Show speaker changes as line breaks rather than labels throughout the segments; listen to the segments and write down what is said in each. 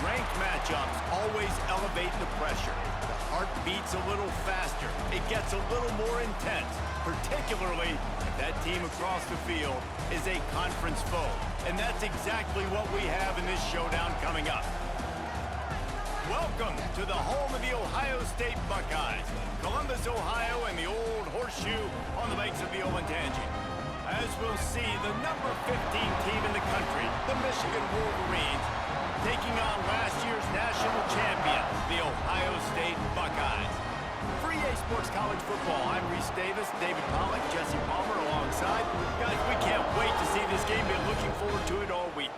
Ranked matchups always elevate the pressure. The heart beats a little faster. It gets a little more intense, particularly if that team across the field is a conference foe. And that's exactly what we have in this showdown coming up. Welcome to the home of the Ohio State Buckeyes, Columbus, Ohio, and the old horseshoe on the banks of the Olentangy. As we'll see, the number 15 team in the country, the Michigan Wolverines, taking on last year's national champions, the Ohio State Buckeyes. For EA Sports College Football, I'm Reese Davis, David Pollack, Jesse Palmer alongside. Guys, we can't wait to see this game. Been looking forward to it all week.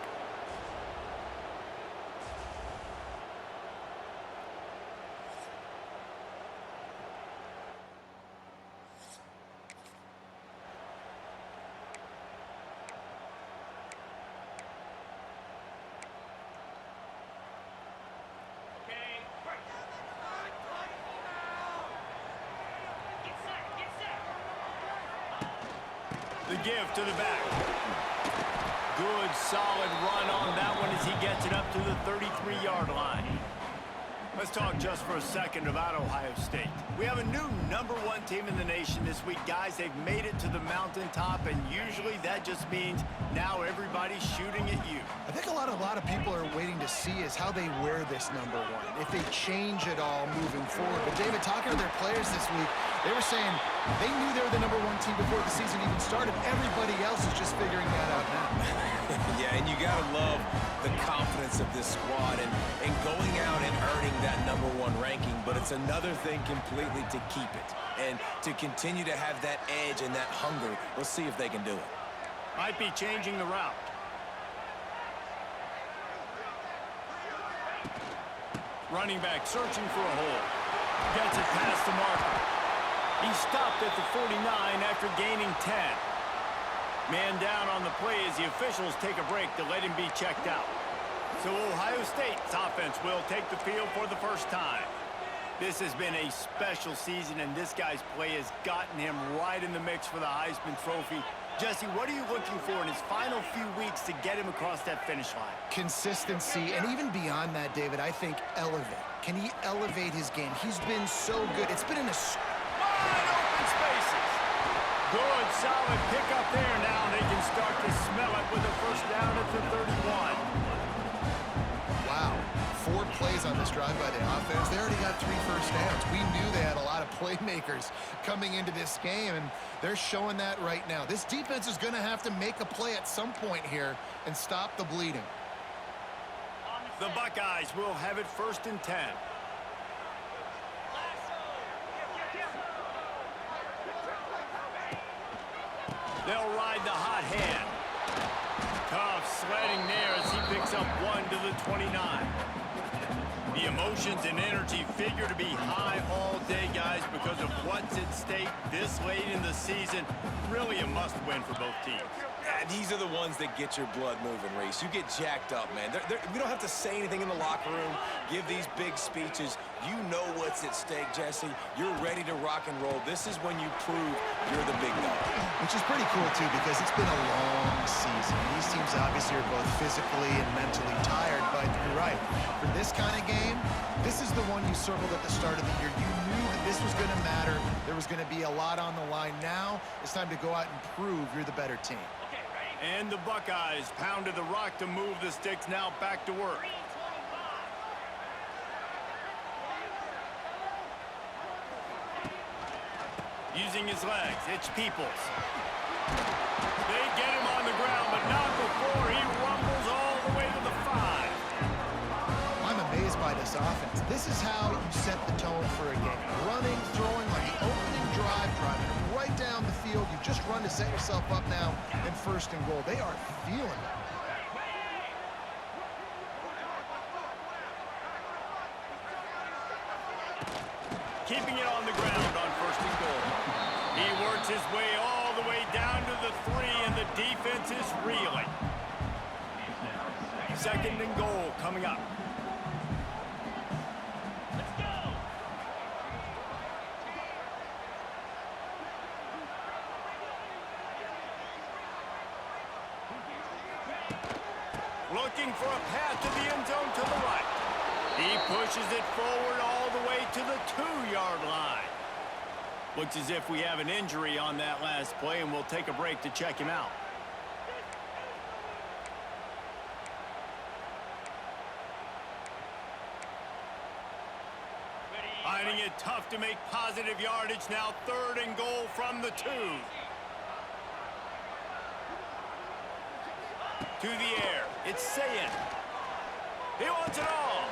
The give to the back. Good, solid run on that one as he gets it up to the 33-yard line. Let's talk just for a second about Ohio State. We have a new number 1 team in the nation this week. Guys, they've made it to the mountaintop, and usually that just means now everybody's shooting at you.
I think a lot of people are waiting to see is how they wear this number 1, if they change it all moving forward. But David, talking to their players this week, they were saying they knew they were the number 1 team before the season even started. Everybody else is just figuring that out now.
Yeah, and you got to love the confidence of this squad and going out and earning that number 1 ranking. But it's another thing completely to keep it and to continue to have that edge and that hunger. We'll see if they can do it.
Might be changing the route. Running back searching for a hole. Gets it past the marker. He stopped at the 49 after gaining 10. Man down on the play as the officials take a break to let him be checked out. So Ohio State's offense will take the field for the first time. This has been a special season, and this guy's play has gotten him right in the mix for the Heisman Trophy. Jesse, what are you looking for in his final few weeks to get him across that finish line?
Consistency, and even beyond that, David, I think elevate. Can he elevate his game? He's been so good. It's been in a
wide open spaces. Good, solid pick up there. Now they can start to smell it with a first down at the 31.
Wow. 4 plays on this drive by the offense. They already got 3 first downs. We knew they had a lot of playmakers coming into this game, and they're showing that right now. This defense is going to have to make a play at some point here and stop the bleeding.
The Buckeyes will have it 1st and 10. They'll ride the hot hand. Tough sledding there as he picks up 1 to the 29. The emotions and energy figure to be high all day, guys, because of what's at stake this late in the season. Really a must-win for both teams.
These are the ones that get your blood moving, Reese. You get jacked up, man. We don't have to say anything in the locker room, give these big speeches. You know what's at stake, Jesse. You're ready to rock and roll. This is when you prove you're the big dog.
Which is pretty cool, too, because it's been a long season. These teams obviously are both physically and mentally tired, but you're right. For this kind of game, this is the one you circled at the start of the year. You knew that this was going to matter. There was going to be a lot on the line. Now it's time to go out and prove you're the better team.
And the Buckeyes pounded the rock to move the sticks. Now back to work. Using his legs, it's Peoples. They get him on the ground, but not before he rumbles all the way to the 5.
I'm amazed by this offense. This is how you set the tone for a game. Running, throwing on the opening drive, driving right down the field. You've just run to set yourself up now in 1st and goal. They are feeling it.
Keeping it on the ground on 1st and goal. He works his way all the way down to the 3, and the defense is reeling. 2nd and goal coming up. Looking for a path to the end zone to the right. pushes it forward all the way to the 2-yard line. Looks as if we have an injury on that last play, and we'll take a break to check him out. Finding it tough to make positive yardage now. 3rd and goal from the 2. To the air. It's Sayin. He wants it all.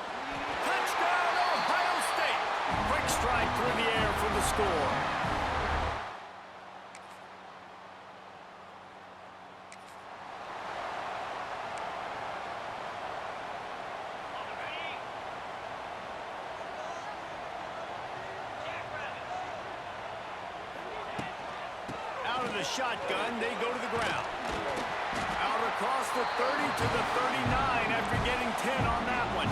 Touchdown, Ohio State. Quick strike through the air for the score. Out of the shotgun, they go to the ground. Out across the 30 to the 39 after getting 10 on that one.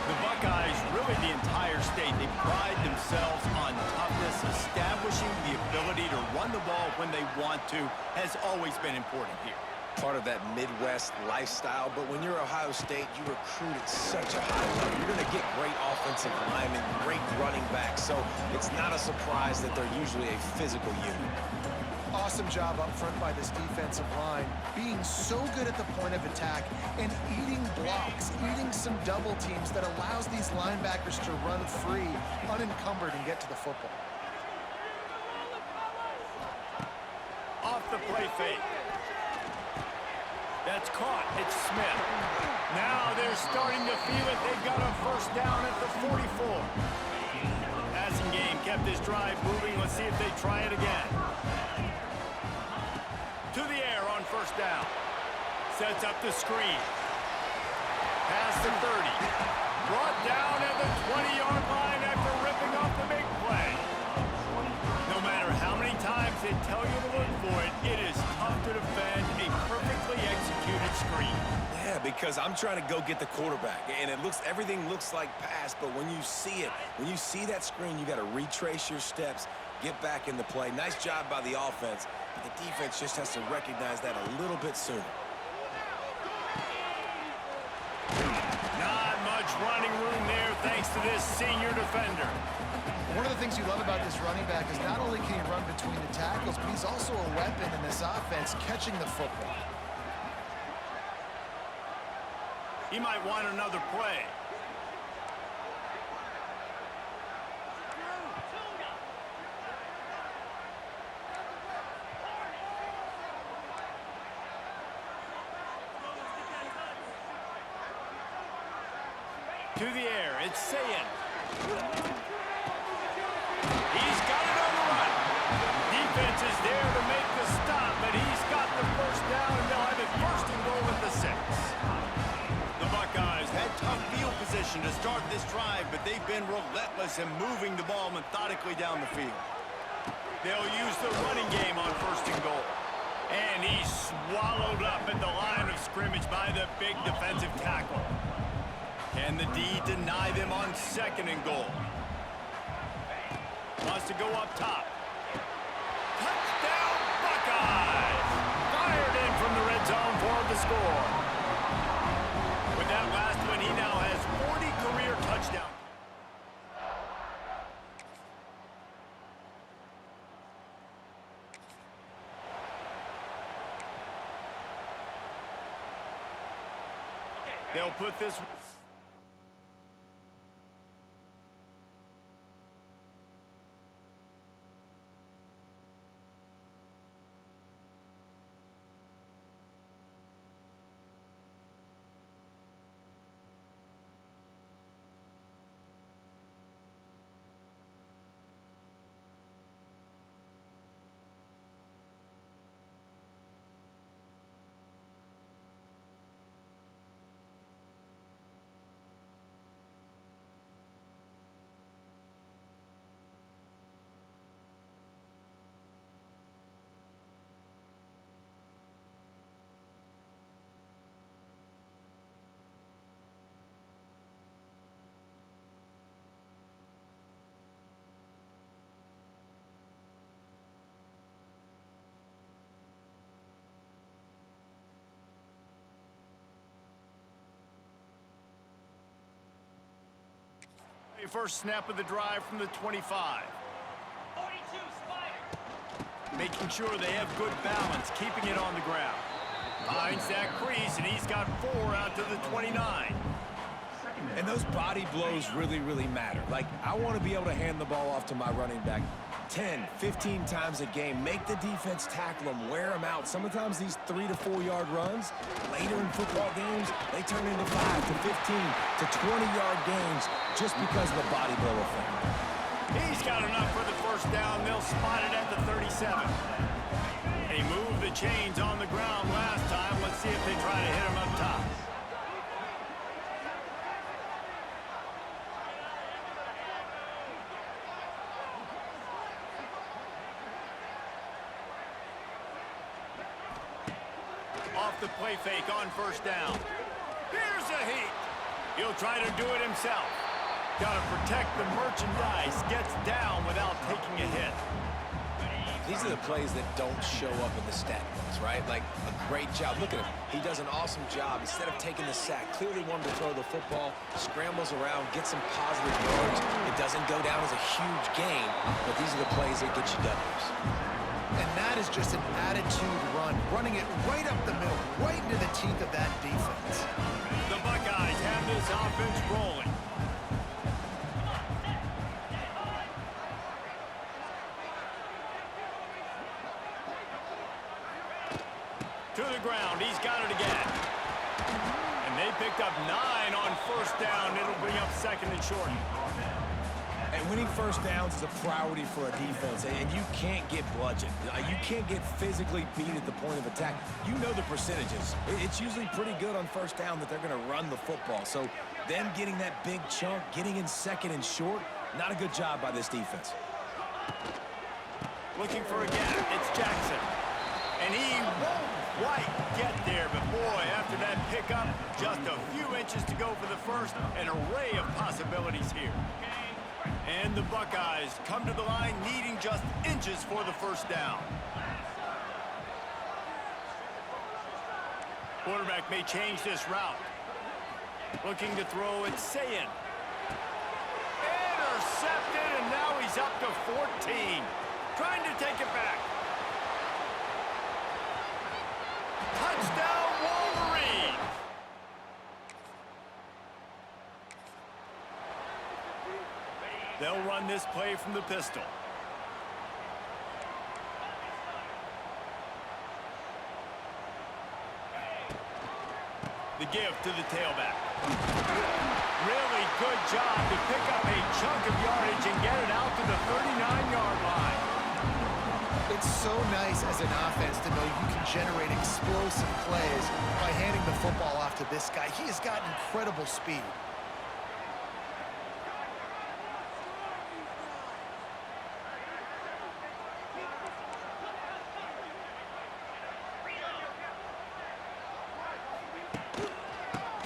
The Buckeyes, really the entire state, they pride themselves on toughness. Establishing the ability to run the ball when they want to has always been important here.
Part of that Midwest lifestyle, but when you're Ohio State, you recruit at such a high level. You're going to get great offensive linemen, great running backs, so it's not a surprise that they're usually a physical unit.
Awesome job up front by this defensive line, being so good at the point of attack and eating blocks, eating some double teams that allows these linebackers to run free, unencumbered, and get to the football.
Off the play fake. That's caught. It's Smith. Now they're starting to feel it. They've got a 1st down at the 44. Passing game kept this drive moving. Let's see if they try it again. To the air on 1st down. Sets up the screen. Pass the 30. Brought down at the 20-yard line after ripping off the big play. No matter how many times they tell you to look for it, it is tough to defend a perfectly executed screen.
Yeah, because I'm trying to go get the quarterback, and everything looks like pass, but when you see it, when you see that screen, you got to retrace your steps, get back in the play. Nice job by the offense, but the defense just has to recognize that a little bit sooner.
Not much running room there thanks to this senior defender.
One of the things you love about this running back is not only can he run between the tackles, but he's also a weapon in this offense catching the football.
He might want another play. To the air, it's Sayin. He's got it on the run. Defense is there to make the stop, but he's got the 1st down, and they'll have it 1st and goal at the 6. The Buckeyes had tough field position to start this drive, but they've been relentless in moving the ball methodically down the field. They'll use the running game on 1st and goal. And he's swallowed up at the line of scrimmage by the big defensive tackle. Can the D deny them on 2nd and goal? Wants to go up top. Touchdown, Buckeyes! Fired in from the red zone for the score. With that last one, he now has 40 career touchdowns. They'll put this... First snap of the drive from the 25. Making sure they have good balance, keeping it on the ground. Finds that crease, and he's got 4 out to the 29.
And those body blows really, really matter. Like, I want to be able to hand the ball off to my running back 10, 15 times a game. Make the defense tackle them, wear them out. Sometimes these 3 to 4 yard runs, later in football games, they turn into 5 to 15 to 20-yard games just because of the body blow effect.
He's got enough for the first down. They'll spot it at the 37. They moved the chains on the ground last time. Let's see if they try to hit him up top. Off the play fake on first down. Here's a heat. He'll try to do it himself. Got to protect the merchandise. Gets down without taking a hit.
These are the plays that don't show up in the stat books, right? Like a great job. Look at him. He does an awesome job. Instead of taking the sack, clearly wanted to throw the football, scrambles around, gets some positive yards. It doesn't go down as a huge gain, but these are the plays that get you W's.
And that is just an attitude run, running it right up the middle, right into the teeth of that defense.
The Buckeyes have this offense rolling. To the ground, he's got it again. And they picked up 9 on first down. It'll bring up second and short.
And winning first downs is a priority for a defense, and you can't get bludgeoned. You can't get physically beat at the point of attack. You know the percentages. It's usually pretty good on first down that they're going to run the football. So them getting that big chunk, getting in second and short, not a good job by this defense.
Looking for a gap. It's Jackson. And he won't quite get there, but boy, after that pickup, just a few inches to go for the first. An array of possibilities here. And the Buckeyes come to the line needing just inches for the first down. Quarterback may change this route. Looking to throw it, Sayin. Intercepted, and now he's up to 14. Trying to take it back. Touchdown, Wolverine! They'll run this play from the pistol. The give to the tailback. Really good job to pick up a chunk of yardage and get it out to the 39-yard line.
It's so nice as an offense to know you can generate explosive plays by handing the football off to this guy. He has got incredible speed.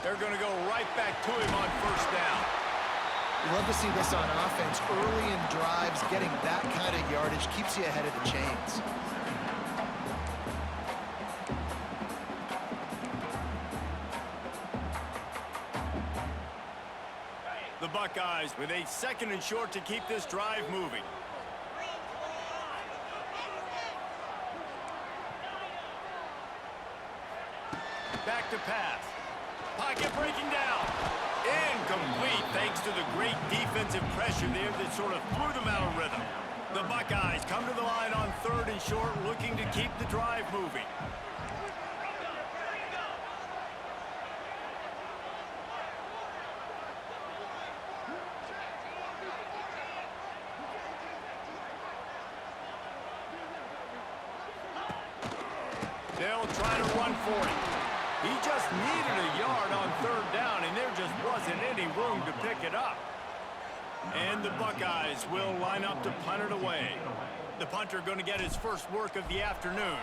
They're going to go right back to him on first down.
You love to see this on offense. Early in drives, getting that kind of yardage keeps you ahead of the chains.
The Buckeyes with a second and short to keep this drive moving. Back to pass. Pocket breaking down. Incomplete thanks to the great defensive pressure there that sort of threw them out of rhythm. The Buckeyes come to the line on third and short, looking to keep the drive moving. They'll try to run for it. He just needed a yard on third down, and there just wasn't any room to pick it up. And the Buckeyes will line up to punt it away. The punter going to get his first work of the afternoon.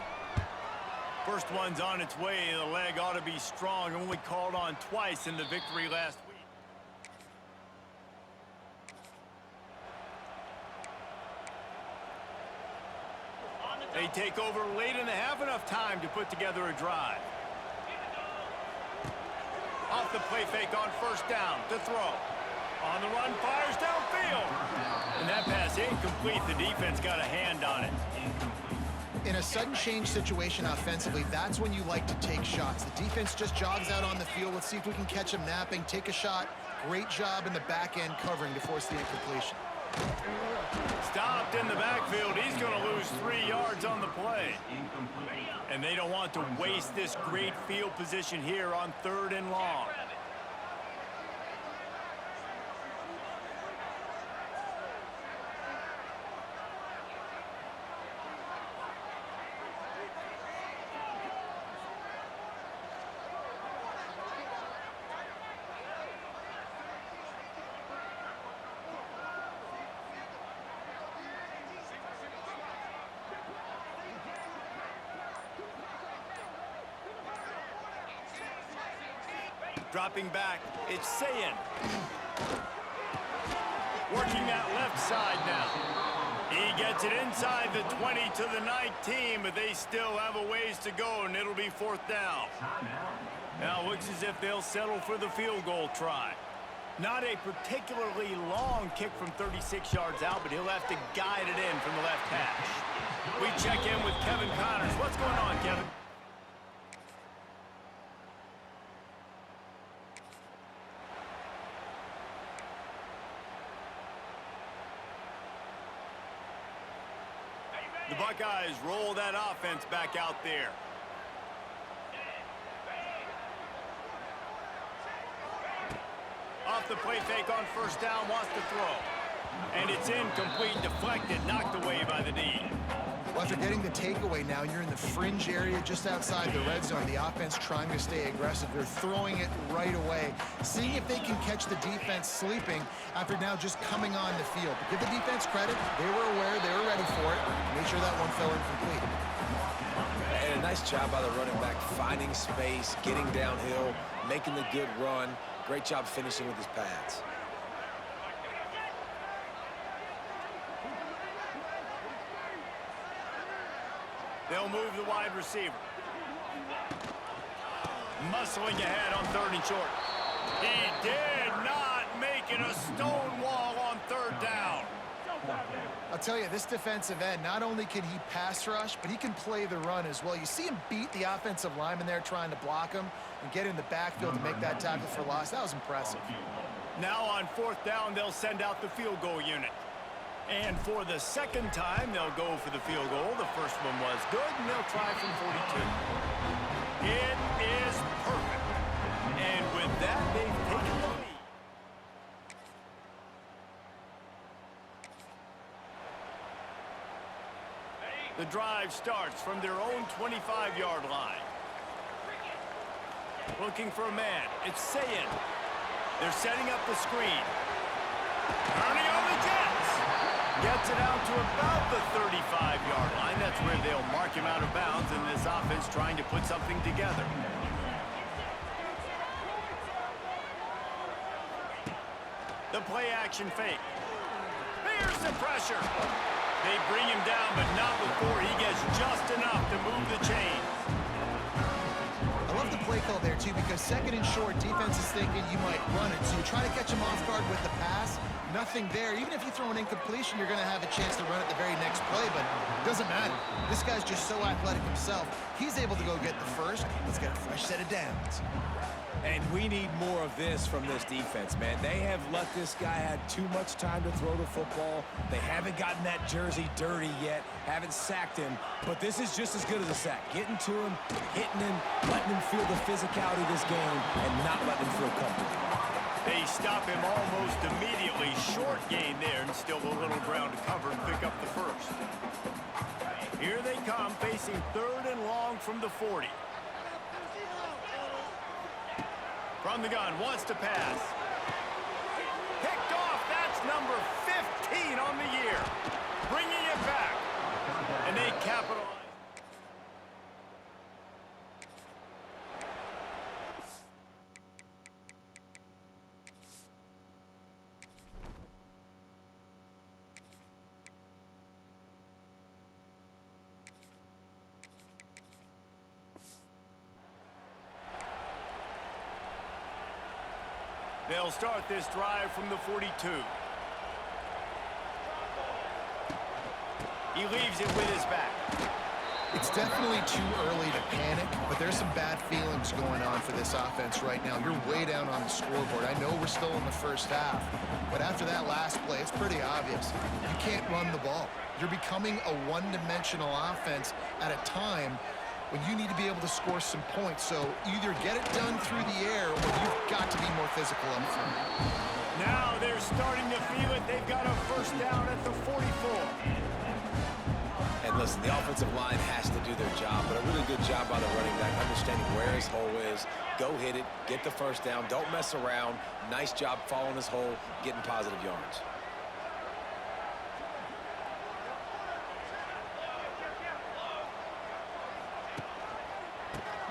First one's on its way. The leg ought to be strong. Only called on twice in the victory last week. They take over late in the half, enough time to put together a drive. Off the play fake on first down to throw. On the run, fires downfield. And that pass incomplete. The defense got a hand on it.
In a sudden change situation offensively, that's when you like to take shots. The defense just jogs out on the field. Let's see if we can catch him napping. Take a shot. Great job in the back end covering to force the incompletion.
Stopped in the backfield. He's going to lose 3 yards on the play. And they don't want to waste this great field position here on 3rd and long. Dropping back, it's Sayin. Working that left side now. He gets it inside the 20 to the 19, but they still have a ways to go, and it'll be 4th down. Now it looks as if they'll settle for the field goal try. Not a particularly long kick from 36 yards out, but he'll have to guide it in from the left hash. We check in with Kevin Connors. What's going on, Kevin? The Buckeyes roll that offense back out there. Off the play fake on 1st down, wants to throw. And it's incomplete, deflected, knocked away by the D.
Well, after getting the takeaway now, you're in the fringe area just outside the red zone. The offense trying to stay aggressive. They're throwing it right away, seeing if they can catch the defense sleeping after now just coming on the field. But give the defense credit. They were aware. They were ready for it. Made sure that one fell incomplete.
And a nice job by the running back, finding space, getting downhill, making the good run. Great job finishing with his pads.
They'll move the wide receiver. Muscling ahead on 3rd and short. He did not make it a stone wall on 3rd down.
I'll tell you, this defensive end, not only can he pass rush, but he can play the run as well. You see him beat the offensive lineman there trying to block him and get in the backfield to make that tackle for loss. That was impressive.
Now on 4th down, they'll send out the field goal unit. And for the 2nd time, they'll go for the field goal. The first one was good, and they'll try from 42. It is perfect. And with that, they've taken the lead. The drive starts from their own 25-yard line. Looking for a man. It's Sayin. They're setting up the screen. Turning on the Jets. Gets it out to about the 35-yard line. That's where they'll mark him out of bounds, and this offense trying to put something together. The play action fake. Here's the pressure. They bring him down, but not before he gets just enough to move the chains.
I love the play call there, too, because 2nd and short, defense is thinking you might run it. So you try to catch him off guard with the pass. Nothing there. Even if you throw an incompletion, you're going to have a chance to run it the very next play, but it doesn't matter. This guy's just so athletic himself. He's able to go get the first. Let's get a fresh set of downs.
And we need more of this from this defense, man. They have let this guy have too much time to throw the football. They haven't gotten that jersey dirty yet, haven't sacked him, but this is just as good as a sack. Getting to him, hitting him, letting him feel the physicality of this game, and not letting him feel comfortable.
They stop him almost immediately. Short gain there, and still a little ground to cover and pick up the first. Here they come, facing 3rd and long from the 40. From the gun, wants to pass. Picked off, that's number 15 on the year. Bringing it back. And they capitalize. They'll start this drive from the 42. He leaves it with his back.
It's definitely too early to panic, but there's some bad feelings going on for this offense right now. You're way down on the scoreboard. I know we're still in the first half, but after that last play, it's pretty obvious. You can't run the ball. You're becoming a one-dimensional offense at a time when you need to be able to score some points. So either get it done through the air or you've got to be more physical up front.
Now they're starting to feel it. They've got a first down at the 44.
And listen, the offensive line has to do their job, but a really good job by the running back, understanding where his hole is. Go hit it, get the first down, don't mess around. Nice job following his hole, getting positive yards.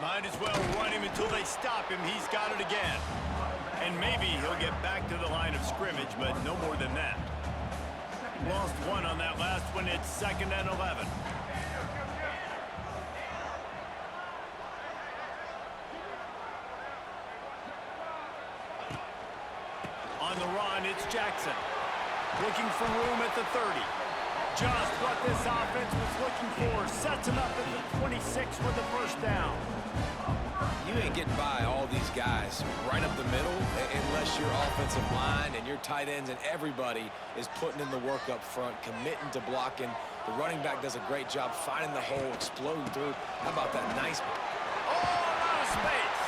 Might as well run him until they stop him. He's got it again. And maybe he'll get back to the line of scrimmage, but no more than that. Lost one on that last one. It's 2nd and 11. On the run, it's Jackson. Looking for room at the 30. Just what this offense was looking for. Sets him up at the 26 with the first down.
You ain't getting by all these guys right up the middle unless your offensive line and your tight ends and everybody is putting in the work up front, committing to blocking. The running back does a great job finding the hole, exploding through. How about that nice...
Oh, out of space.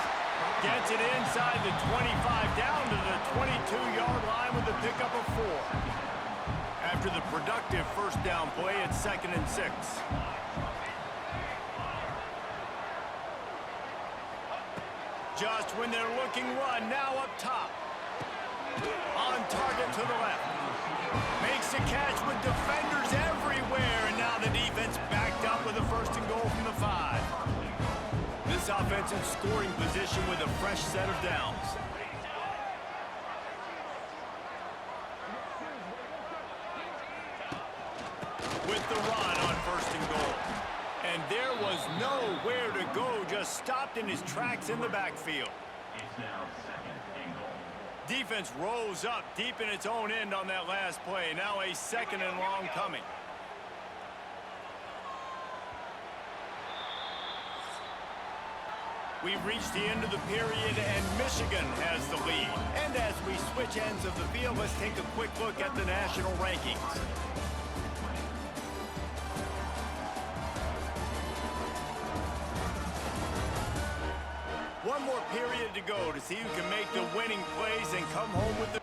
Gets it inside the 25, down to the 22-yard line with the pickup of 4. After the productive first down play, it's 2nd and 6. Just when they're looking run, now up top. On target to the left. Makes a catch with defenders everywhere, and now the defense backed up with a 1st and goal from the 5. This offense in scoring position with a fresh set of downs. With the run on 1st and goal. And there was nowhere to go, just stopped in his tracks in the backfield. Defense rose up deep in its own end on that last play. Now a 2nd and long coming. We've reached the end of the period, and Michigan has the lead. And as we switch ends of the field, let's take a quick look at the national rankings. One more period to go to see who can make the winning plays and come home with the...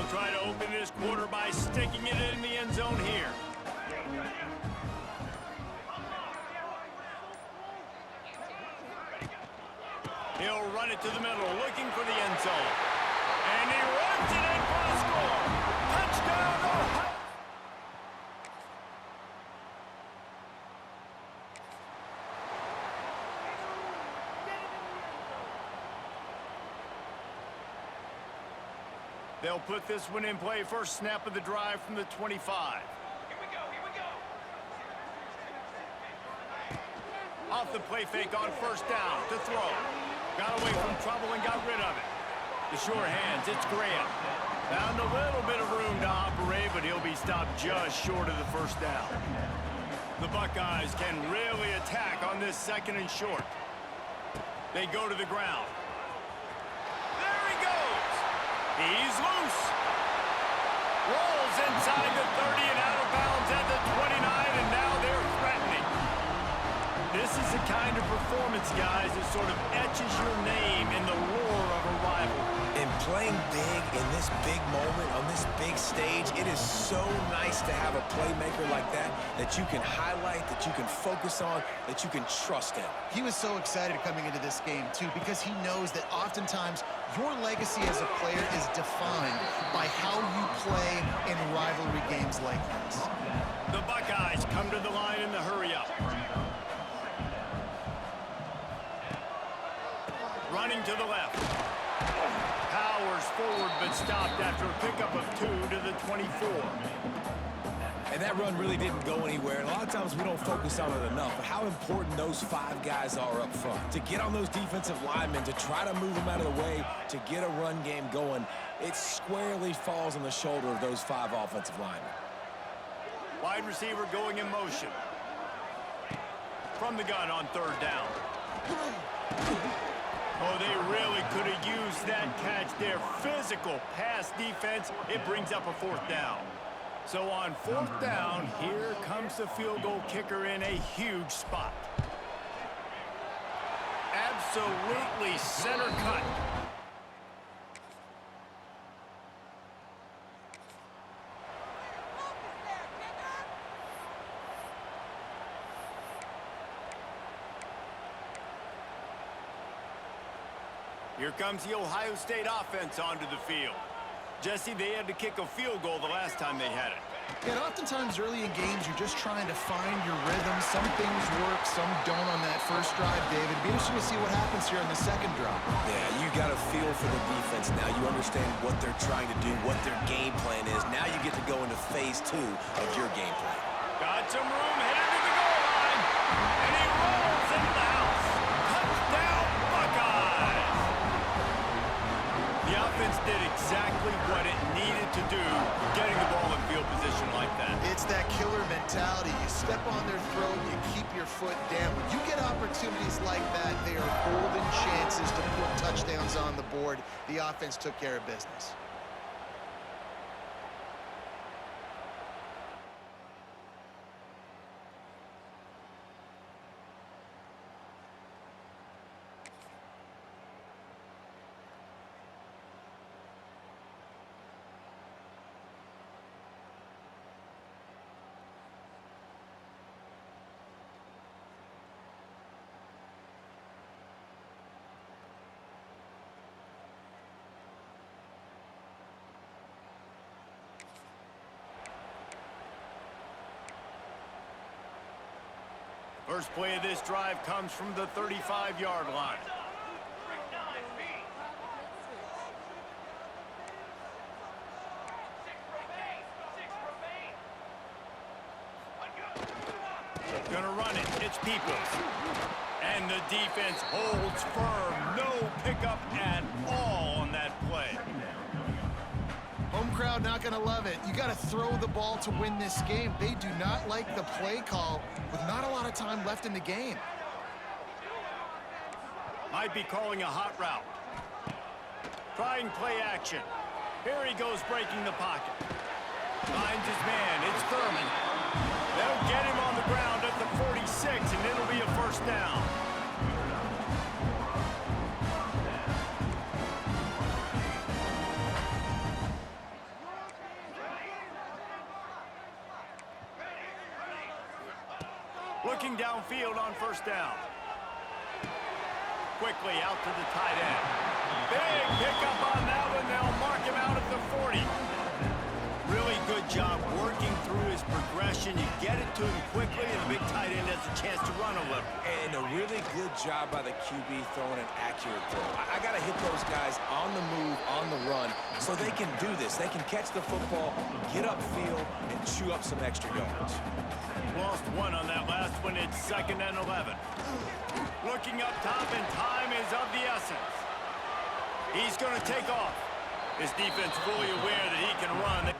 Try to open this quarter by sticking it in the end zone here. He'll run it to the middle, looking for the end zone. And he runs it in for a score. Touchdown, Ohio! They'll put this one in play. First snap of the drive from the 25.
Here we go.
Off the play fake on 1st down to throw. Got away from trouble and got rid of it. The sure hands, it's Graham. Found a little bit of room to operate, but he'll be stopped just short of the 1st down. The Buckeyes can really attack on this 2nd and short. They go to the ground. He's loose. Rolls inside the 30 and out of bounds at the 29, and now they're threatening. This is the kind of performance, guys, that sort of etches your name in the lore of a rival.
And playing big in this big moment, on this big stage, it is so nice to have a playmaker like that that you can highlight, that you can focus on, that you can trust in.
He was so excited coming into this game, too, because he knows that oftentimes your legacy as a player is defined by how you play in rivalry games like this.
The Buckeyes come to the line in the hurry-up. Running to the left. Powers forward, but stopped after a pickup of 2 to the 24.
And that run really didn't go anywhere. And a lot of times we don't focus on it enough, but how important those 5 guys are up front. To get on those defensive linemen, to try to move them out of the way, to get a run game going, it squarely falls on the shoulder of those 5 offensive linemen.
Wide receiver going in motion. From the gun on 3rd down. Oh, they really could have used that catch there. Physical pass defense. It brings up a 4th down. So on 4th down, here comes the field goal kicker in a huge spot. Absolutely center cut. Here comes the Ohio State offense onto the field. Jesse, they had to kick a field goal the last time they had it.
And oftentimes early in games, you're just trying to find your rhythm. Some things work, some don't on that first drive, David. Be interesting to see what happens here on the second drive.
Yeah, you got a feel for the defense now. You understand what they're trying to do, what their game plan is. Now you get to go into phase 2 of your game plan.
Got some room, headed to the goal line. And he rolls into the house. Touchdown, Buckeyes! The offense did exactly what it needed to do, getting the ball in field position like that.
It's that killer mentality. You step on their throat, you keep your foot down. When you get opportunities like that, they are golden chances to put touchdowns on the board. The offense took care of business.
First play of this drive comes from the 35-yard line. Gonna run it. It's Peoples. And the defense holds firm. No pickup at all on that play.
Home crowd not going to love it. You got to throw the ball to win this game. They do not like the play call with not a lot of time left in the game.
Might be calling a hot route. Trying play action. Here he goes breaking the pocket. Finds his man. It's Thurman. They'll get him on the ground at the 46, and it'll be a first down. Looking downfield on first down. Quickly out to the tight end. Big pickup on that one. They'll mark him out at the 40. Really good job working through his progression. You get it to him quickly, and the big tight end has a chance to run a little.
And a really good job by the QB throwing an accurate throw. I got to hit those guys on the move, on the run, so they can do this. They can catch the football, get upfield, and chew up some extra yards.
Lost one on that last one. It's 2nd and 11. Looking up top, and time is of the essence. He's going to take off. His defense fully aware that he can run.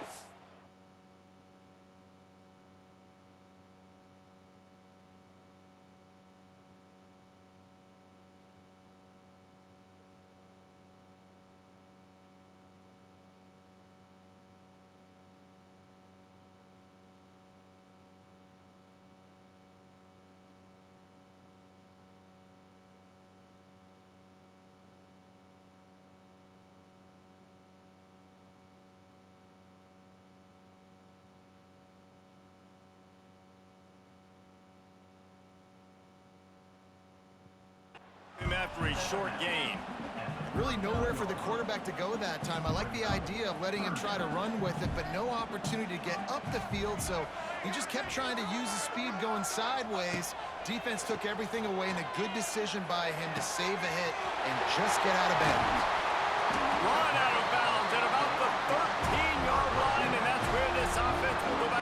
after a short gain.
Really nowhere for the quarterback to go that time. I like the idea of letting him try to run with it, but no opportunity to get up the field, so he just kept trying to use his speed going sideways. Defense took everything away, and a good decision by him to save a hit and just get out of bounds.
Run out of bounds at about the 13-yard line, and that's where this offense will go back.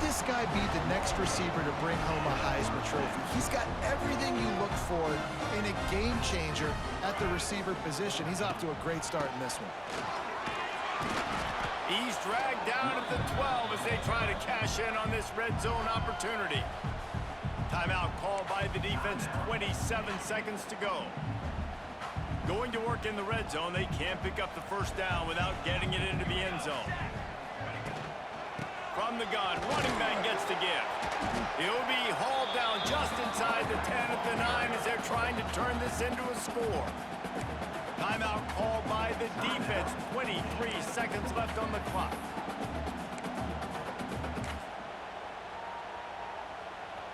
This guy be the next receiver to bring home a Heisman Trophy? He's got everything you look for in a game changer at the receiver position. He's off to a great start in this one.
He's dragged down at the 12 as they try to cash in on this red zone opportunity. Timeout called by the defense, 27 seconds to go. Going to work in the red zone, they can't pick up the first down without getting it into the end zone. From the gun, running back gets to give. He'll be hauled down just inside the 10 at the 9 as they're trying to turn this into a score. Timeout called by the defense. 23 seconds left on the clock.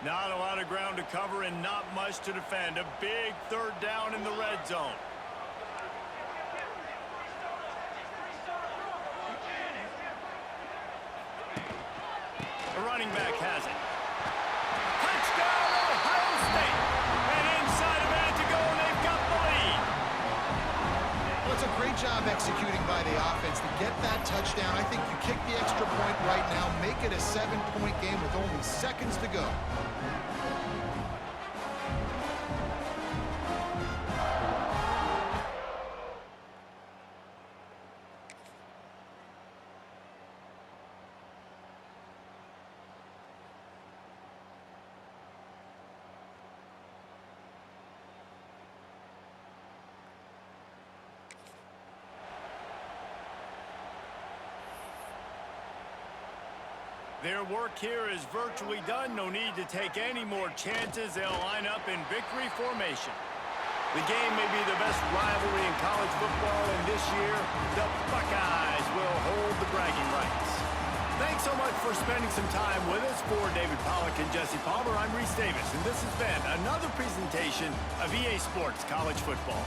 Not a lot of ground to cover and not much to defend. A big third down in the red zone. The running back has it. Touchdown, Ohio State! And inside a minute to go, and they've got the lead.
Well, it's a great job executing by the offense to get that touchdown. I think you kick the extra point right now, make it a 7-point game with only seconds to go.
Their work here is virtually done. No need to take any more chances. They'll line up in victory formation. The game may be the best rivalry in college football, and this year, the Buckeyes will hold the bragging rights. Thanks so much for spending some time with us. For David Pollack and Jesse Palmer, I'm Reese Davis, and this has been another presentation of EA Sports College Football.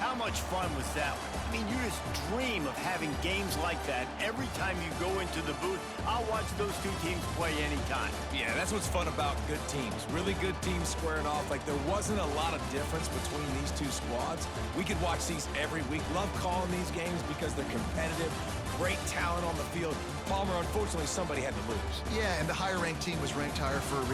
How much fun was that one? I mean, you just dream of having games like that every time you go into the booth. I'll watch those two teams play anytime.
Yeah, that's what's fun about good teams. Really good teams squaring off. Like, there wasn't a lot of difference between these two squads. We could watch these every week. Love calling these games because they're competitive. Great talent on the field. Palmer, unfortunately, somebody had to lose.
Yeah, and the higher-ranked team was ranked higher for a reason.